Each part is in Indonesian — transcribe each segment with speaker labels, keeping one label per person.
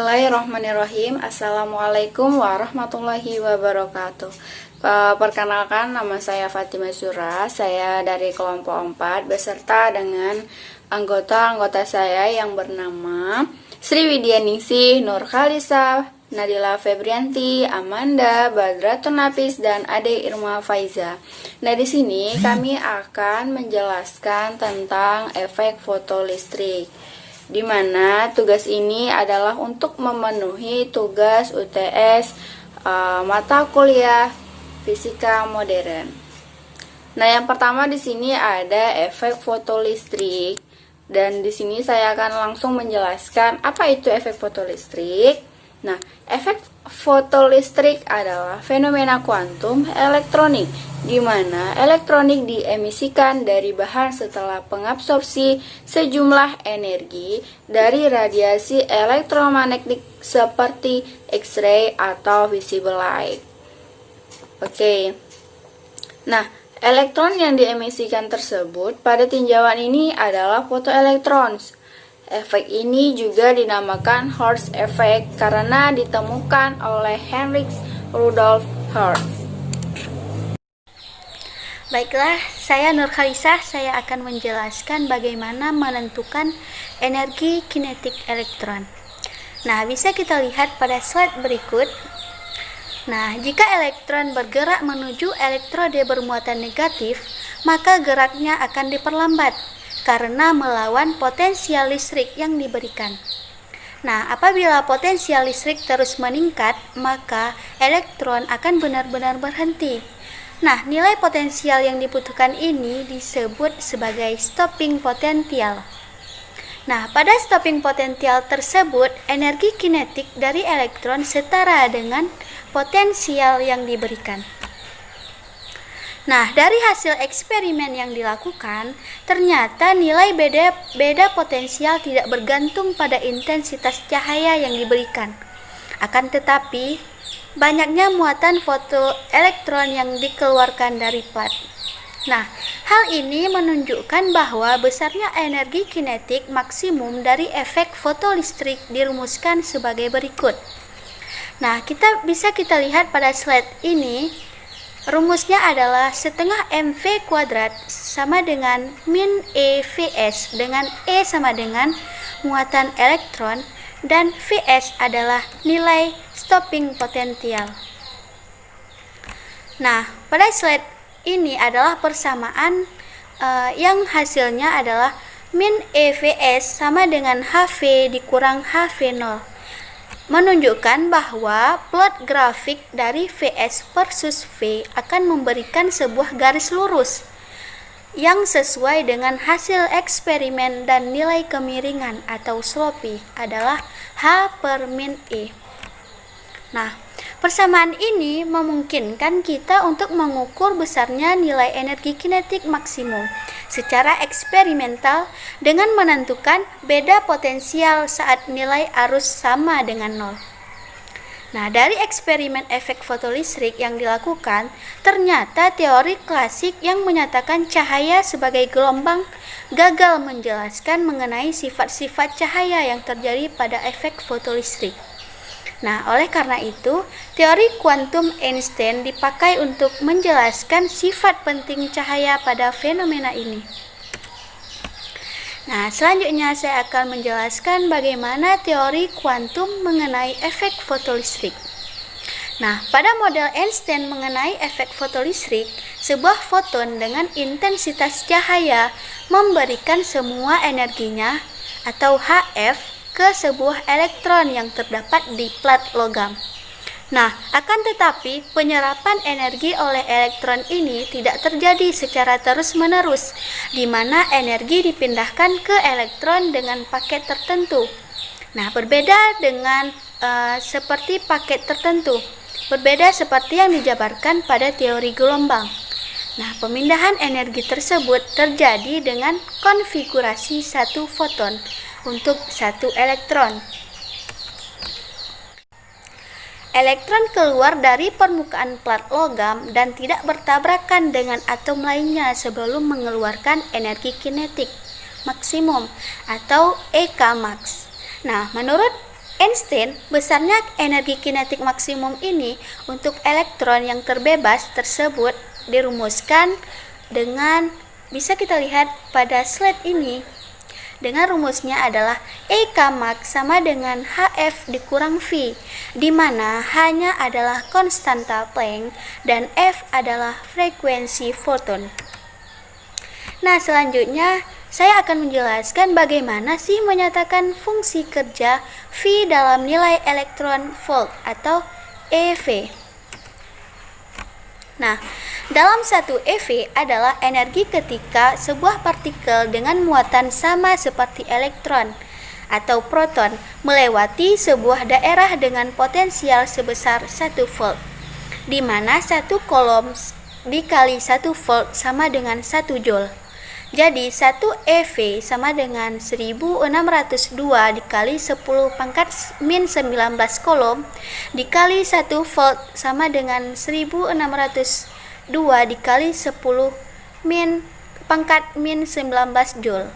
Speaker 1: Bismillahirrahmanirrahim. Assalamualaikum warahmatullahi wabarakatuh. Perkenalkan, nama saya Fatimah Zura. Saya dari kelompok 4 beserta dengan anggota-anggota saya yang bernama Sri Widyaningsih, Nur Khalisa, Nadila Febrianti, Amanda, Badratun Nafis, dan Ade Irma Faiza. Nah, di sini kami akan menjelaskan tentang efek fotolistrik, di mana tugas ini adalah untuk memenuhi tugas UTS mata kuliah fisika modern. Nah, yang pertama di sini ada efek fotolistrik, dan di sini saya akan langsung menjelaskan apa itu efek fotolistrik. Nah, efek fotolistrik adalah fenomena kuantum elektronik, di mana elektronik diemisikan dari bahan setelah pengabsorpsi sejumlah energi dari radiasi elektromagnetik seperti X-ray atau visible light. Oke. Nah, elektron yang diemisikan tersebut pada tinjauan ini adalah fotoelektron. Efek ini juga dinamakan Hertz effect karena ditemukan oleh Heinrich Rudolf Hertz.
Speaker 2: Baiklah, saya Nur Khalisa. Saya akan menjelaskan bagaimana menentukan energi kinetik elektron. Nah, bisa kita lihat pada slide berikut. Nah, jika elektron bergerak menuju elektrode bermuatan negatif, maka geraknya akan diperlambat karena melawan potensial listrik yang diberikan. Nah, apabila potensial listrik terus meningkat, maka elektron akan benar-benar berhenti. Nah, nilai potensial yang dibutuhkan ini disebut sebagai stopping potential. Nah, pada stopping potential tersebut, energi kinetik dari elektron setara dengan potensial yang diberikan. Nah, dari hasil eksperimen yang dilakukan, ternyata nilai beda potensial tidak bergantung pada intensitas cahaya yang diberikan. Akan tetapi, banyaknya muatan fotoelektron yang dikeluarkan dari plat. Nah, hal ini menunjukkan bahwa besarnya energi kinetik maksimum dari efek fotolistrik dirumuskan sebagai berikut. Nah, kita lihat pada slide ini. Rumusnya adalah setengah mv kuadrat sama dengan min EVS, dengan E sama dengan muatan elektron dan Vs adalah nilai stopping potential. Nah, pada slide ini adalah persamaan yang hasilnya adalah min EVS sama dengan HV dikurang HV0. Menunjukkan bahwa plot grafik dari Vs versus V akan memberikan sebuah garis lurus yang sesuai dengan hasil eksperimen, dan nilai kemiringan atau slope adalah H per min E. Nah, persamaan ini memungkinkan kita untuk mengukur besarnya nilai energi kinetik maksimum secara eksperimental dengan menentukan beda potensial saat nilai arus sama dengan 0. Nah, dari eksperimen efek fotolistrik yang dilakukan, ternyata teori klasik yang menyatakan cahaya sebagai gelombang gagal menjelaskan mengenai sifat-sifat cahaya yang terjadi pada efek fotolistrik. Nah, oleh karena itu, teori kuantum Einstein dipakai untuk menjelaskan sifat penting cahaya pada fenomena ini. Nah, selanjutnya saya akan menjelaskan bagaimana teori kuantum mengenai efek fotolistrik. Nah, pada model Einstein mengenai efek fotolistrik, sebuah foton dengan intensitas cahaya memberikan semua energinya atau HF ke sebuah elektron yang terdapat di plat logam. Nah, akan tetapi penyerapan energi oleh elektron ini tidak terjadi secara terus-menerus, di mana energi dipindahkan ke elektron dengan paket tertentu. Nah, berbeda dengan seperti paket tertentu, berbeda seperti yang dijabarkan pada teori gelombang. Nah, pemindahan energi tersebut terjadi dengan konfigurasi satu foton untuk satu elektron. Elektron keluar dari permukaan plat logam dan tidak bertabrakan dengan atom lainnya sebelum mengeluarkan energi kinetik maksimum atau EK max. Nah, menurut Einstein, besarnya energi kinetik maksimum ini untuk elektron yang terbebas tersebut dirumuskan dengan, bisa kita lihat pada slide ini. Dengan rumusnya adalah EK max sama dengan HF dikurang V, di mana hanya adalah konstanta Planck dan F adalah frekuensi foton. Nah, selanjutnya saya akan menjelaskan bagaimana sih menyatakan fungsi kerja V dalam nilai elektron volt atau EV. Nah, dalam satu EV adalah energi ketika sebuah partikel dengan muatan sama seperti elektron atau proton melewati sebuah daerah dengan potensial sebesar 1 volt, di mana 1 kolom dikali 1 volt sama dengan 1 joule. Jadi 1 EV sama dengan 1602 dikali 10 pangkat min 19 kolom dikali 1 volt sama dengan 1602 dikali 10 min pangkat min 19 joule.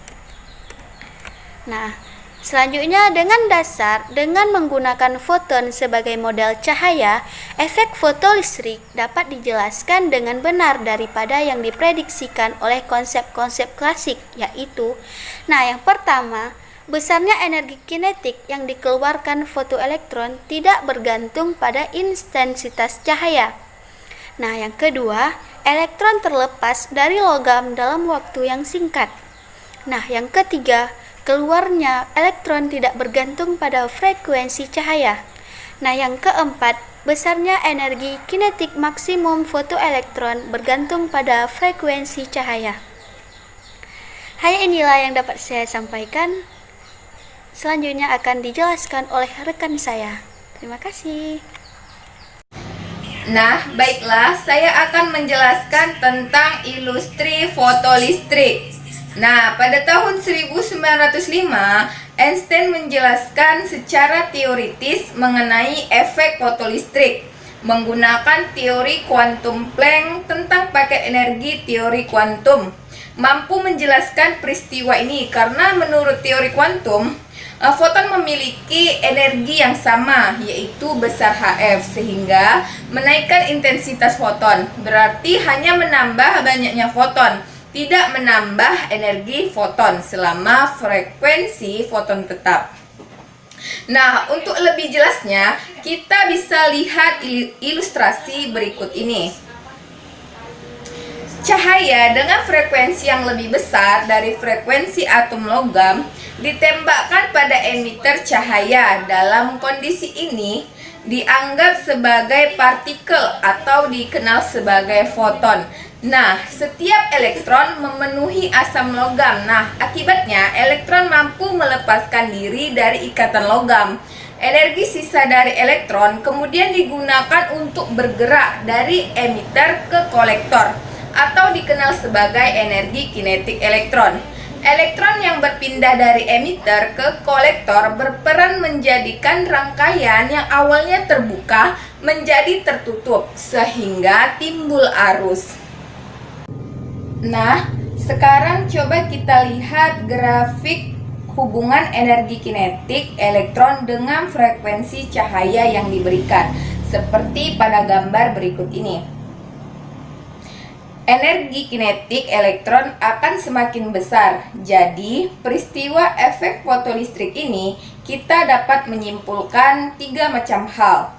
Speaker 2: Nah, selanjutnya dengan menggunakan foton sebagai model cahaya, efek fotolistrik dapat dijelaskan dengan benar daripada yang diprediksikan oleh konsep-konsep klasik, yaitu yang pertama, besarnya energi kinetik yang dikeluarkan fotoelektron tidak bergantung pada intensitas cahaya. Yang kedua, elektron terlepas dari logam dalam waktu yang singkat. Yang ketiga, keluarnya elektron tidak bergantung pada frekuensi cahaya. Yang keempat, besarnya energi kinetik maksimum fotoelektron bergantung pada frekuensi cahaya. Hanya inilah yang dapat saya sampaikan. Selanjutnya akan dijelaskan oleh rekan saya. Terima kasih.
Speaker 1: Nah, baiklah, saya akan menjelaskan tentang industri fotolistrik. Nah, pada tahun 1905, Einstein menjelaskan secara teoritis mengenai efek fotolistrik menggunakan teori kuantum Planck tentang paket energi teori kuantum. Mampu menjelaskan peristiwa ini karena menurut teori kuantum, foton memiliki energi yang sama, yaitu besar HF, sehingga menaikkan intensitas foton berarti hanya menambah banyaknya foton, tidak menambah energi foton selama frekuensi foton tetap. Nah, untuk lebih jelasnya, kita bisa lihat ilustrasi berikut ini. Cahaya dengan frekuensi yang lebih besar dari frekuensi atom logam ditembakkan pada emiter cahaya. Dalam kondisi ini dianggap sebagai partikel atau dikenal sebagai foton. Setiap elektron memenuhi asam logam. Akibatnya elektron mampu melepaskan diri dari ikatan logam. Energi sisa dari elektron kemudian digunakan untuk bergerak dari emiter ke kolektor atau dikenal sebagai energi kinetik elektron. Elektron yang berpindah dari emiter ke kolektor berperan menjadikan rangkaian yang awalnya terbuka menjadi tertutup sehingga timbul arus. Sekarang coba kita lihat grafik hubungan energi kinetik elektron dengan frekuensi cahaya yang diberikan, seperti pada gambar berikut ini. Energi kinetik elektron akan semakin besar. Jadi, peristiwa efek fotolistrik ini kita dapat menyimpulkan 3 macam hal.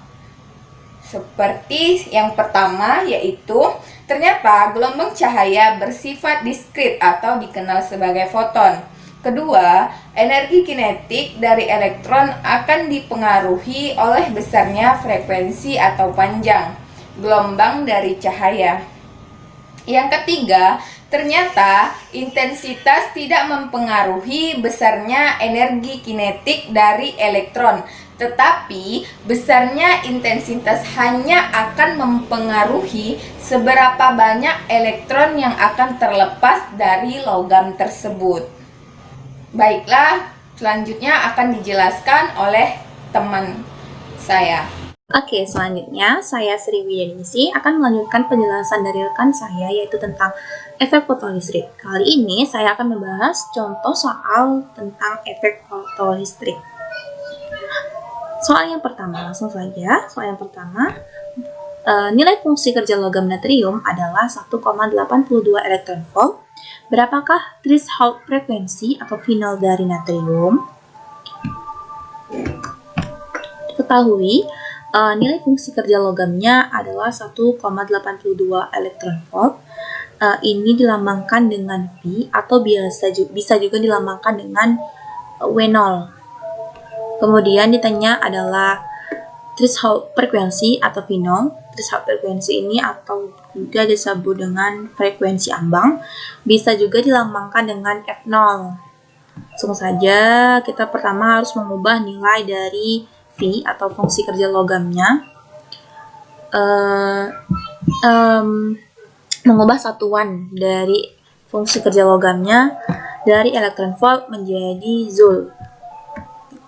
Speaker 1: Seperti yang pertama, yaitu ternyata gelombang cahaya bersifat diskrit atau dikenal sebagai foton. Kedua, energi kinetik dari elektron akan dipengaruhi oleh besarnya frekuensi atau panjang gelombang dari cahaya. Yang ketiga, ternyata intensitas tidak mempengaruhi besarnya energi kinetik dari elektron, tetapi besarnya intensitas hanya akan mempengaruhi seberapa banyak elektron yang akan terlepas dari logam tersebut. Baiklah, selanjutnya akan dijelaskan oleh teman saya.
Speaker 3: Oke, selanjutnya saya Sri Widianingsih akan melanjutkan penjelasan dari rekan saya yaitu tentang efek fotolistrik. Kali ini saya akan membahas contoh soal tentang efek fotolistrik. Soal yang pertama, langsung saja. Soal yang pertama, nilai fungsi kerja logam natrium adalah 1,82 elektron volt. Berapakah threshold frekuensi atau final dari natrium? Ketahui, nilai fungsi kerja logamnya adalah 1,82 elektron volt. Ini dilambangkan dengan V atau bisa juga dilambangkan dengan W0. Kemudian ditanya adalah threshold frekuensi atau V0. Threshold frekuensi ini atau juga disebut dengan frekuensi ambang, bisa juga dilambangkan dengan F0. Langsung saja, kita pertama harus mengubah nilai dari V atau fungsi kerja logamnya. Mengubah satuan dari fungsi kerja logamnya dari elektron volt menjadi joule.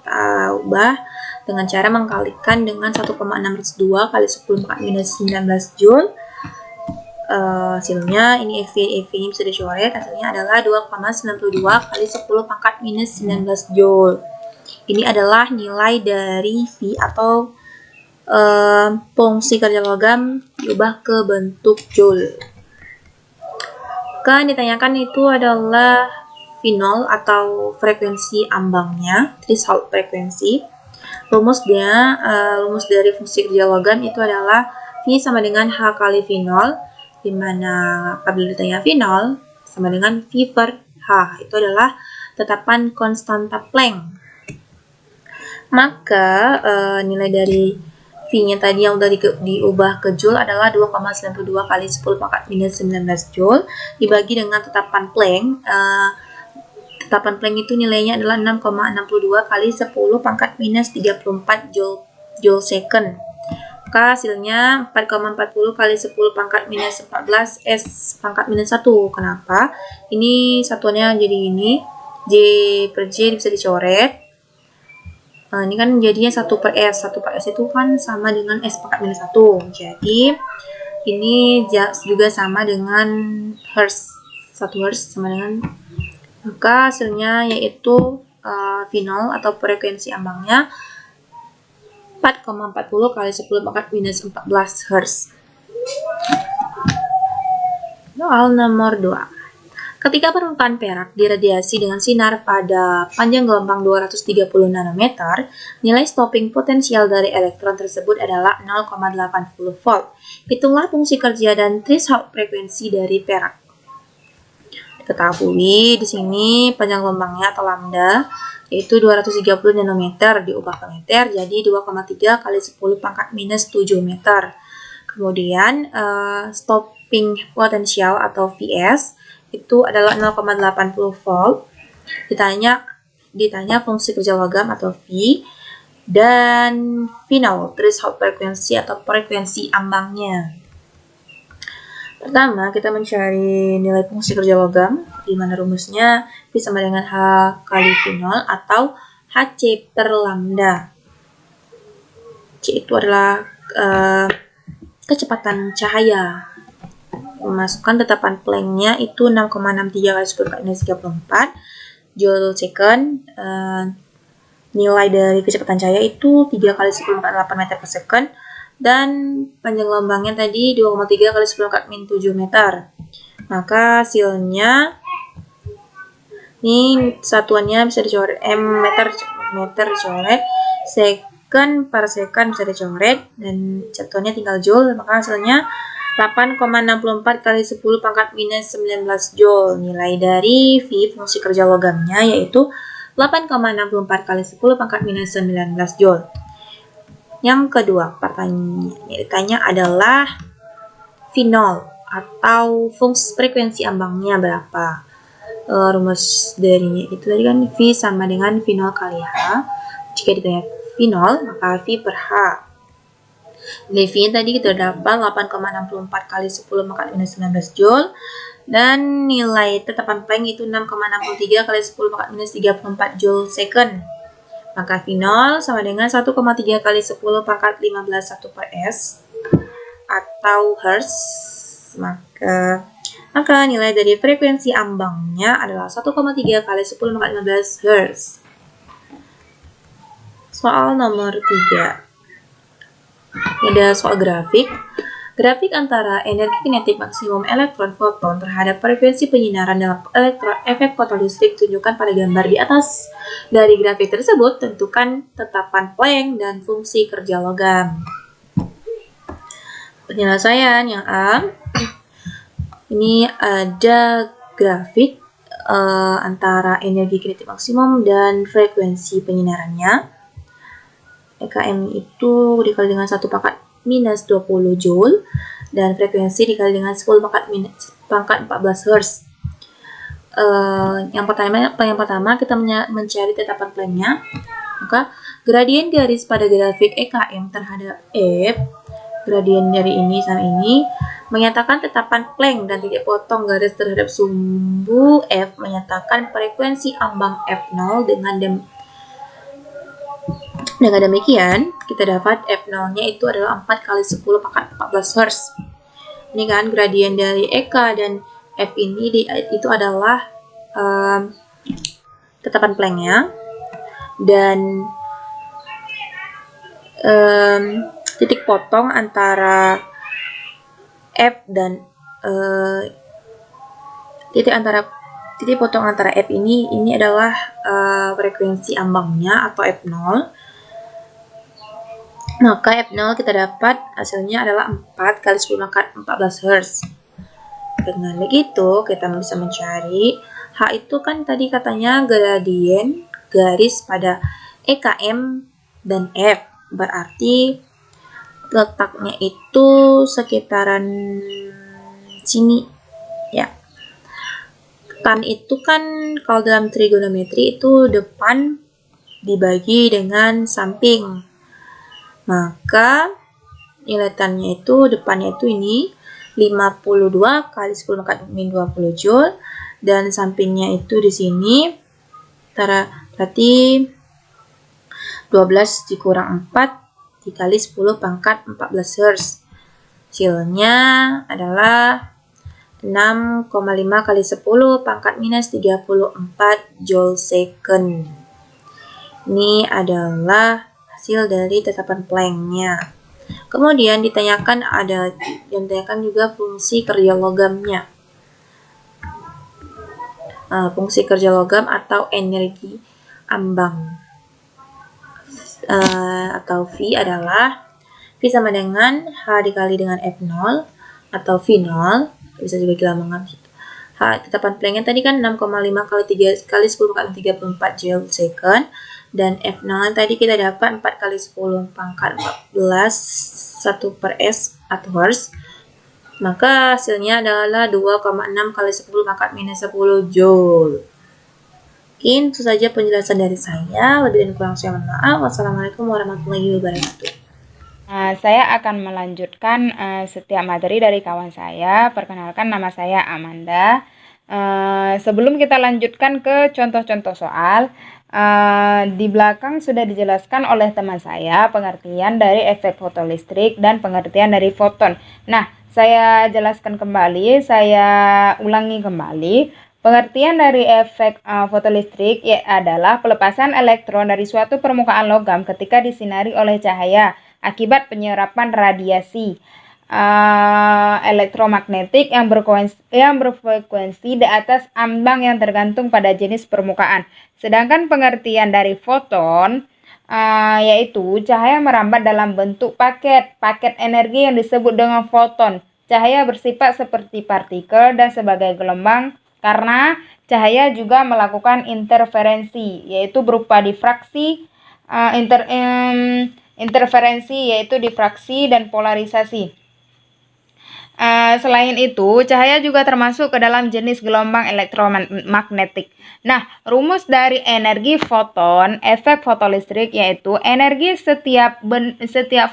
Speaker 3: Kita ubah dengan cara mengkalikan dengan 1,602 kali 10 pangkat minus 19 joule. Hasilnya ini EV ini bisa dicoret, hasilnya adalah 2,92 kali 10 pangkat minus 19 joule. Ini adalah nilai dari V atau fungsi kerja logam diubah ke bentuk joule. Kan ditanyakan itu adalah V0 atau frekuensi ambangnya, threshold frekuensi. Rumus dari fungsi kerja logam itu adalah V sama dengan H kali V0, di mana apabila ditanya V0 sama dengan V per H, itu adalah tetapan konstanta Planck. Maka nilai dari V-nya tadi yang sudah diubah ke joule adalah 2,92 kali 10 pangkat minus 19 joule dibagi dengan tetapan Planck. Tetapan Planck itu nilainya adalah 6,62 kali 10 pangkat minus 34 joule second. Maka hasilnya 4,40 kali 10 pangkat minus 14 S pangkat minus 1. Kenapa? Ini satuannya jadi ini. J per J bisa dicoret. Ini kan jadinya 1 per S. 1 per S itu kan sama dengan S pangkat minus 1. Jadi, ini juga sama dengan Hertz. 1 Hertz sama dengan, maka hasilnya yaitu V0 atau frekuensi ambangnya 4,40 kali 10 pangkat minus 14 Hertz. Soal nomor 2. Ketika permukaan perak diradiasi dengan sinar pada panjang gelombang 230 nanometer, nilai stopping potensial dari elektron tersebut adalah 0,80 volt. Hitunglah fungsi kerja dan threshold frekuensi dari perak. Diketahui di sini panjang gelombangnya atau lambda yaitu 230 nanometer diubah ke meter jadi 2,3 kali 10 pangkat minus 7 meter. Kemudian stopping potensial atau Vs itu adalah 0,80 volt. Ditanya fungsi kerja logam atau V dan V0 threshold frekuensi atau frekuensi ambangnya. Pertama, kita mencari nilai fungsi kerja logam, di mana rumusnya V sama dengan H kali V0 atau Hc per lambda. C itu adalah kecepatan cahaya. Masukkan tetapan Planck-nya itu 6,63 kali 10 pangkat minus 34 joule second. Nilai dari kecepatan cahaya itu 3 kali 10 pangkat 8 meter per second. Dan panjang gelombangnya tadi 2,3 kali 10 pangkat min 7 meter. Maka hasilnya ini satuannya bisa dicoret meter dicoret, second per second bisa dicoret, dan satuannya tinggal joule. Maka hasilnya 8,64 kali 10 pangkat minus 19 joule. Nilai dari V fungsi kerja logamnya yaitu 8,64 kali 10 pangkat minus 19 joule. Yang kedua, pertanyaan yang ditanya adalah V0 atau fungsi frekuensi ambangnya berapa. Rumus darinya itu tadi kan V sama dengan V0 kali H. Jika ditanya V0, maka V per H. Nilai V-nya tadi kita dapat 8,64 kali 10 pangkat minus 19 joule. Dan nilai tetapan Planck itu 6,63 kali 10 pangkat minus 34 joule second. Maka V0 sama dengan 1,3 kali 10 pangkat 15 1 per S atau Hertz. Maka nilai dari frekuensi ambangnya adalah 1,3 kali 10 pangkat 15 Hertz. soal nomor 3. Ada soal grafik. Grafik antara energi kinetik maksimum elektron foton terhadap frekuensi penyinaran dalam efek fotolistrik tunjukkan pada gambar di atas. Dari grafik tersebut, tentukan tetapan Planck dan fungsi kerja logam. Penyelesaian yang A. Ini ada grafik antara energi kinetik maksimum dan frekuensi penyinarannya. EKM itu dikali dengan 1 pangkat minus 20 Joule dan frekuensi dikali dengan 10 pangkat 14 Hz. Yang pertama kita mencari tetapan Planck-nya. Maka gradien garis pada grafik EKM terhadap F, gradien dari ini sama ini menyatakan tetapan Planck dan titik potong garis terhadap sumbu F menyatakan frekuensi ambang F0 dengan demikian, kita dapat F0-nya itu adalah 4 kali 10 pangkat 14 Hz. Ini kan gradien dari EK dan F ini itu adalah tetapan Planck-nya. Dan titik potong antara F dan titik potong antara F ini adalah frekuensi ambangnya atau F0. Maka F0 kita dapat hasilnya adalah 4 kali 10 pangkat 14 Hz. Dengan begitu, kita bisa mencari H itu kan tadi katanya gradien garis pada EKM dan F. Berarti letaknya itu sekitaran sini. Ya. Tan itu kan kalau dalam trigonometri itu depan dibagi dengan samping. Maka nilai tannya itu depannya itu ini 52 kali 10 pangkat min 20 Joule dan sampingnya itu di sini berarti 12 dikurang 4 dikali 10 pangkat 14 Hz. Hasilnya adalah 6,5 kali 10 pangkat minus 34 Joule second. Ini adalah hasil dari tetapan Planck-nya. Kemudian ditanyakan juga fungsi kerja logamnya. Fungsi kerja logam atau energi ambang. Atau V adalah V sama dengan H dikali dengan F0 atau V0. Bisa juga kita mengambil tetapan Planck-nya tadi kan 6,5 kali 10 kali 34 Joule second. Dan F0 tadi kita dapat 4 kali 10 pangkat 14 1 per S atau Hz. Maka hasilnya adalah 2,6 kali 10 pangkat minus 10 Joule. Mungkin itu saja penjelasan dari saya. Lebih dan kurang saya mohon maaf. Wassalamualaikum warahmatullahi wabarakatuh.
Speaker 1: Saya akan melanjutkan setiap materi dari kawan saya. Perkenalkan, nama saya Amanda. Sebelum kita lanjutkan ke contoh-contoh soal, di belakang sudah dijelaskan oleh teman saya pengertian dari efek fotolistrik dan pengertian dari foton. Nah, saya jelaskan kembali, saya ulangi kembali. Pengertian dari efek fotolistrik adalah pelepasan elektron dari suatu permukaan logam ketika disinari oleh cahaya akibat penyerapan radiasi elektromagnetik yang berfrekuensi di atas ambang yang tergantung pada jenis permukaan. Sedangkan pengertian dari foton yaitu cahaya merambat dalam bentuk paket energi yang disebut dengan foton. Cahaya bersifat seperti partikel dan sebagai gelombang karena cahaya juga melakukan interferensi yaitu berupa difraksi, interferensi yaitu difraksi dan polarisasi. Selain itu, cahaya juga termasuk ke dalam jenis gelombang elektromagnetik. Nah, rumus dari energi foton, efek fotolistrik yaitu energi setiap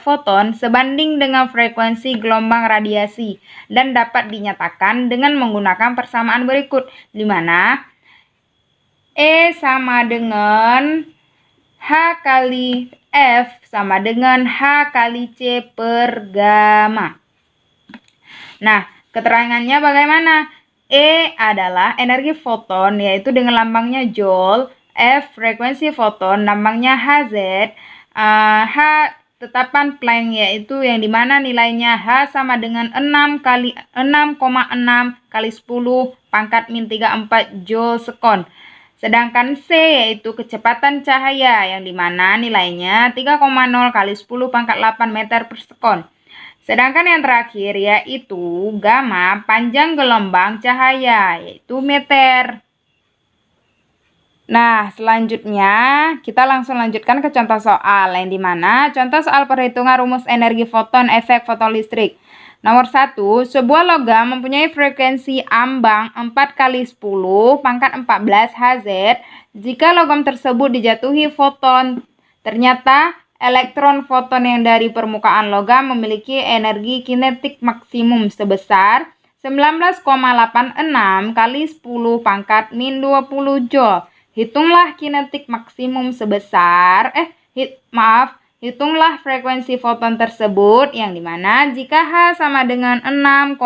Speaker 1: foton sebanding dengan frekuensi gelombang radiasi dan dapat dinyatakan dengan menggunakan persamaan berikut, di mana E sama dengan H kali F sama dengan H kali C per gamma. Nah, keterangannya bagaimana? E adalah energi foton, yaitu dengan lambangnya Joule. F frekuensi foton, lambangnya Hz.
Speaker 4: H tetapan Planck, yaitu yang dimana nilainya H sama dengan 6,6 kali 10 pangkat min 34 Joule sekon. Sedangkan C yaitu kecepatan cahaya yang dimana nilainya 3,0 kali 10 pangkat 8 meter per sekon. Sedangkan yang terakhir yaitu gamma, panjang gelombang cahaya, yaitu meter. Nah, selanjutnya kita langsung lanjutkan ke contoh soal yang dimana contoh soal perhitungan rumus energi foton efek fotolistrik. Nomor 1, sebuah logam mempunyai frekuensi ambang 4 kali 10 pangkat 14 Hz. Jika logam tersebut dijatuhi foton, ternyata elektron foton yang dari permukaan logam memiliki energi kinetik maksimum sebesar 19,86 kali 10 pangkat min 20 Joule. Hitunglah kinetik maksimum sebesar, hitunglah frekuensi foton tersebut yang dimana jika H sama dengan 6,62.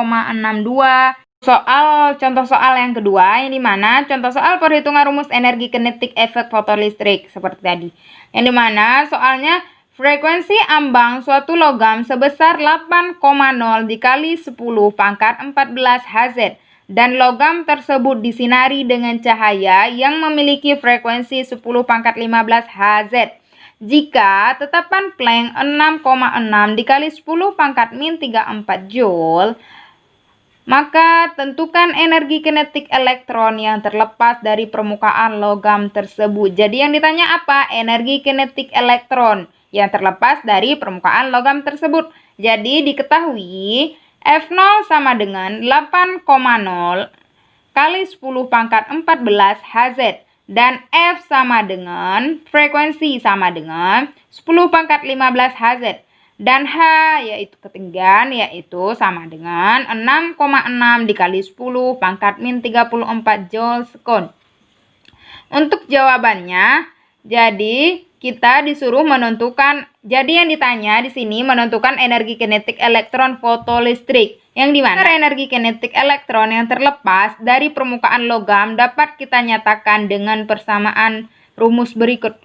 Speaker 4: Contoh soal yang kedua yang dimana contoh soal perhitungan rumus energi kinetik efek fotolistrik seperti tadi. Yang dimana soalnya frekuensi ambang suatu logam sebesar 8,0 dikali 10 pangkat 14 Hz. Dan logam tersebut disinari dengan cahaya yang memiliki frekuensi 10 pangkat 15 Hz. Jika tetapan Planck 6,6 dikali 10 pangkat min 34 Joule, maka tentukan energi kinetik elektron yang terlepas dari permukaan logam tersebut. Jadi yang ditanya apa? Energi kinetik elektron yang terlepas dari permukaan logam tersebut. Jadi diketahui F0 sama dengan 8,0 kali 10 pangkat 14 Hz. Dan F sama dengan frekuensi sama dengan 10 pangkat 15 Hz. Dan H yaitu ketinggian yaitu sama dengan 6,6 dikali 10 pangkat min 34 Joule sekon. Untuk jawabannya, jadi kita disuruh menentukan, jadi yang ditanya di sini menentukan energi kinetik elektron fotolistrik. Yang dimana energi kinetik elektron yang terlepas dari permukaan logam dapat kita nyatakan dengan persamaan rumus berikut.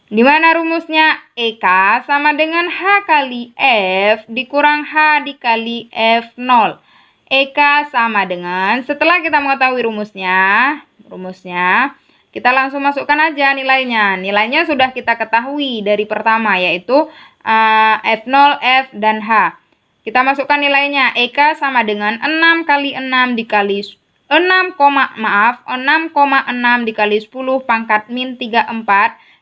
Speaker 4: Dimana rumusnya EK sama dengan H kali F dikurang H dikali F0. EK sama dengan, setelah kita mengetahui rumusnya, kita langsung masukkan aja nilainya. Nilainya sudah kita ketahui dari pertama yaitu F0, F, dan H. Kita masukkan nilainya. EK sama dengan 6 kali 6 dikali 6,6 dikali 10 pangkat min 34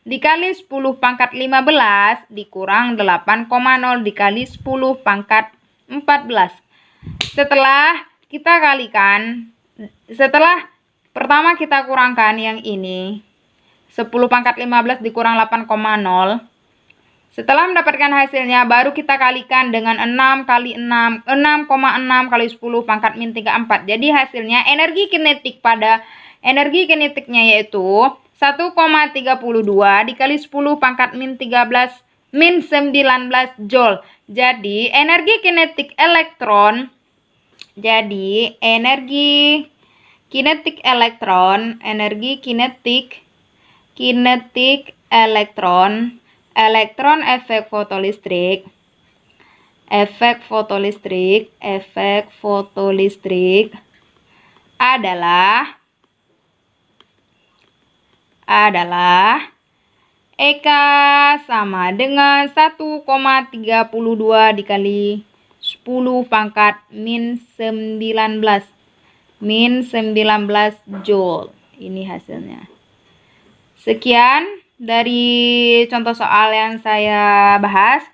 Speaker 4: dikali 10 pangkat 15 dikurang 8,0 dikali 10 pangkat 14. Setelah kita kalikan, setelah pertama kita kurangkan yang ini, 10 pangkat 15 dikurang 8,0. Setelah mendapatkan hasilnya, baru kita kalikan dengan 6 kali 6, 6,6 kali 10 pangkat min 34. Jadi hasilnya energi kinetiknya yaitu 1,32 dikali 10 pangkat min 19 Joule. Jadi energi kinetik elektron, elektron efek fotolistrik adalah EK sama dengan 1,32 dikali 10 pangkat min 19 Joule. Ini hasilnya. Sekian dari contoh soal yang saya bahas.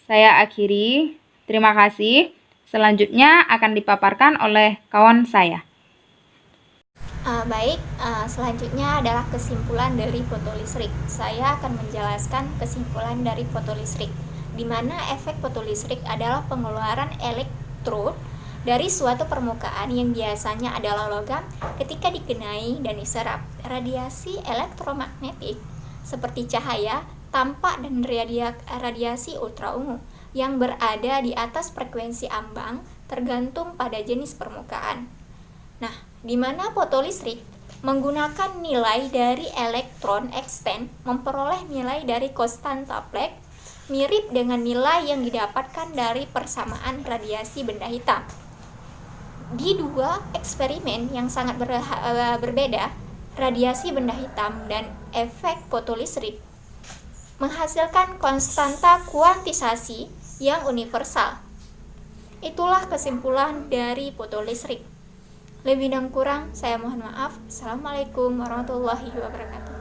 Speaker 4: Saya akhiri. Terima kasih. Selanjutnya akan dipaparkan oleh kawan saya.
Speaker 2: Selanjutnya adalah kesimpulan dari fotolistrik. Saya akan menjelaskan kesimpulan dari fotolistrik, di mana efek fotolistrik adalah pengeluaran elektron dari suatu permukaan yang biasanya adalah logam ketika dikenai dan diserap radiasi elektromagnetik seperti cahaya, tampak, dan radiasi ultraungu yang berada di atas frekuensi ambang tergantung pada jenis permukaan. Nah, di mana fotolistrik
Speaker 5: menggunakan nilai dari elektron extend memperoleh nilai dari konstanta Planck mirip dengan nilai yang didapatkan dari persamaan radiasi benda hitam. Di dua eksperimen yang sangat berbeda, radiasi benda hitam dan efek fotolistrik menghasilkan konstanta kuantisasi yang universal. Itulah kesimpulan dari fotolistrik. Lebih dan kurang saya mohon maaf. Assalamualaikum warahmatullahi wabarakatuh.